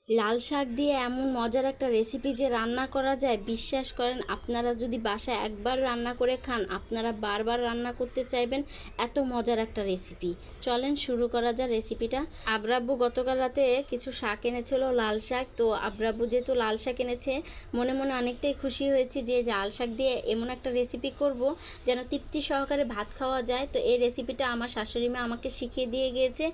লাল শাক দিয়ে এমন মজার একটা রেসিপি যে রান্না করা যায়, বিশ্বাস করেন আপনারা যদি বাসায় একবার রান্না করে খান আপনারা বারবার রান্না করতে চাইবেন। এত মজার একটা রেসিপি। চলেন শুরু করা যায় রেসিপিটা। আব্রাব্বু গতকাল রাতে কিছু শাক এনেছিল, লাল শাক। তো আব্রাব্বু যেহেতু লাল শাক এনেছে, মনে মনে অনেকটাই খুশি হয়েছি যে লাল শাক দিয়ে এমন একটা রেসিপি করব যেন তৃপ্তি সহকারে ভাত খাওয়া যায়। তো এই রেসিপিটা আমার শাশুড়ি মা আমাকে শিখিয়ে দিয়ে গিয়েছে।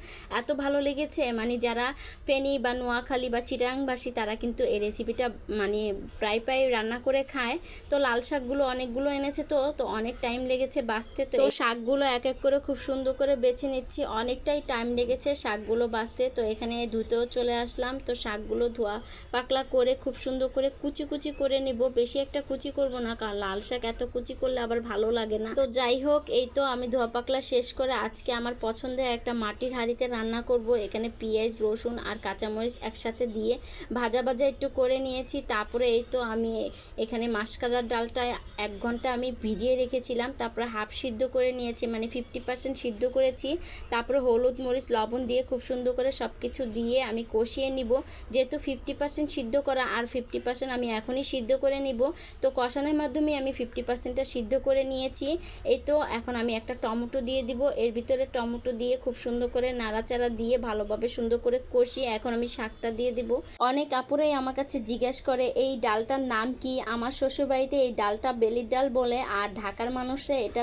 এত ভালো লেগেছে, মানে যারা ফেনী বা নোয়াখালী বা চিটাংবাসী তারা কিন্তু এই রেসিপিটা মানে প্রায় প্রায় রান্না করে খায়। তো লাল শাকগুলো অনেকগুলো এনেছে, তো তো অনেক টাইম লেগেছে বাছতে। তো শাকগুলো এক এক করে খুব সুন্দর করে বেছে নিচ্ছি, অনেকটাই টাইম লেগেছে শাকগুলো বাছতে। তো এখানে ধুতেও চলে আসলাম। তো শাকগুলো ধোয়া পাকলা করে খুব সুন্দর করে কুচি কুচি করে নিব। বেশি একটা কুচি করব না, কারণ লাল শাক এত কুচি করলে আবার ভালো লাগে না। তো যাই হোক, এই তো আমি ধোয়া পাকলা শেষ করে আজকে আমার পছন্দের একটা মাটির হাঁড়িতে রান্না করব। এখানে পেঁয়াজ, রসুন আর কাঁচামরিচ একসাথে দিয়ে ভাজা ভাজা একটু করে নিয়েছি। তারপরে এই তো আমি এখানে মাসকলার ডালটা 1 ঘন্টা আমি ভিজিয়ে রেখেছিলাম, তারপরে হাফ সিদ্ধ করে নিয়েছি, মানে 50% সিদ্ধ করেছি। তারপরে হলুদ, মরিচ, লবণ দিয়ে খুব সুন্দর করে সব কিছু দিয়ে আমি কষিয়ে নিব। যেহেতু 50% সিদ্ধ করা আর 50% আমি এখনই সিদ্ধ করে নিব। তো কষানোর মাধ্যমে আমি 50%টা সিদ্ধ করে নিয়েছি। এই তো এখন আমি একটা টমেটো দিয়ে দিব, এর ভিতরে টমেটো দিয়ে খুব সুন্দর করে নাড়াচাড়া দিয়ে ভালোভাবে সুন্দর করে কষিয়ে এখন আমি শাকটা দিয়ে দিব। অনেক আপুরাই আমার কাছে জিজ্ঞেস করে এই ডালটার নাম কি। আমার শ্বশুরবাড়িতে এই ডালটা বেলির ডাল বলে, আর ঢাকার মানুষরা এটা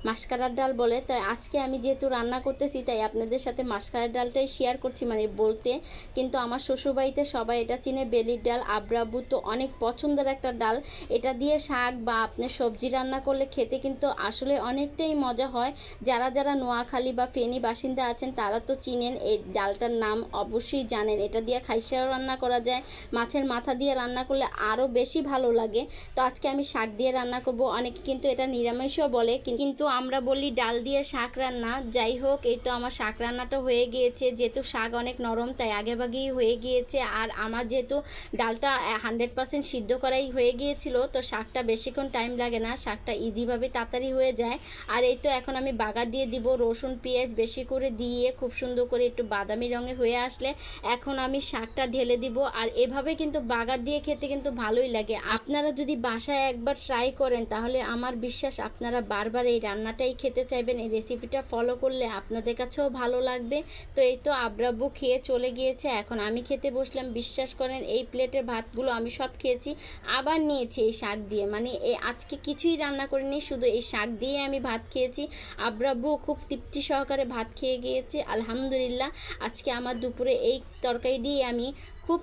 মাসকলার ডাল বলে। তাই আজকে আমি যেহেতু রান্না করতেছি তাই আপনাদের সাথে মাসকলার ডালটাই শেয়ার করছি, মানে বলতে। কিন্তু আমার শ্বশুরবাড়িতে সবাই এটা চিনে বেলির ডাল। আব্রাব্বু তো অনেক পছন্দের একটা ডাল। এটা দিয়ে শাক বা আপনি সবজি রান্না করলে খেতে কিন্তু আসলে অনেকটাই মজা হয়। যারা যারা নোয়াখালী বা ফেনী বাসিন্দা আছেন তারা তো চিনেন, এই ডালটার নাম অবশ্যই জানেন। এটা দিয়ে খাইসাও রান্না করা যায়, মাছের মাথা দিয়ে রান্না করলে আরও বেশি ভালো লাগে। তো আজকে আমি শাক দিয়ে রান্না করব। অনেকে কিন্তু এটা নিরামিষও বলে, কিন্তু আমরা বলি ডাল দিয়ে শাক রান্না। যাই হোক, এই তো আমার শাক রান্নাটা হয়ে গিয়েছে। যেহেতু শাক অনেক নরম তাই আগেভাগেই হয়ে গিয়েছে। আর আমার যেহেতু ডালটা 100% সিদ্ধ করাই হয়ে গিয়েছিল, তো শাকটা বেশিক্ষণ টাইম লাগে না, শাকটা ইজিভাবে তাড়াতাড়ি হয়ে যায়। আর এই তো এখন আমি বাগার দিয়ে দিব, রসুন পেঁয়াজ বেশি করে দিয়ে খুব সুন্দর করে একটু বাদামি রঙের হয়ে আসলে এখন আমি শাকটা ঢেলে দিব। আর এভাবে কিন্তু বাগার দিয়ে খেতে কিন্তু ভালোই লাগে। আপনারা যদি বাসায় একবার ট্রাই করেন তাহলে আমার বিশ্বাস আপনারা বারবার এই রান্নাটাই খেতে চাইবেন। এই রেসিপিটা ফলো করলে আপনাদের কাছেও ভালো লাগবে। তো এই তো আব্রাব্বু খেয়ে চলে গিয়েছে, এখন আমি খেতে বসলাম। বিশ্বাস করেন এই প্লেটের ভাতগুলো আমি সব খেয়েছি, আবার নিয়েছি এই শাক দিয়ে। মানে এই আজকে কিছুই রান্না করিনি, শুধু এই শাক দিয়ে আমি ভাত খেয়েছি। আব্রাব্বু খুব তৃপ্তি সহকারে ভাত খেয়ে গিয়েছে, আলহামদুলিল্লাহ। আজকে আমার দুপুরে এই তরকারি দিয়ে আমি খুব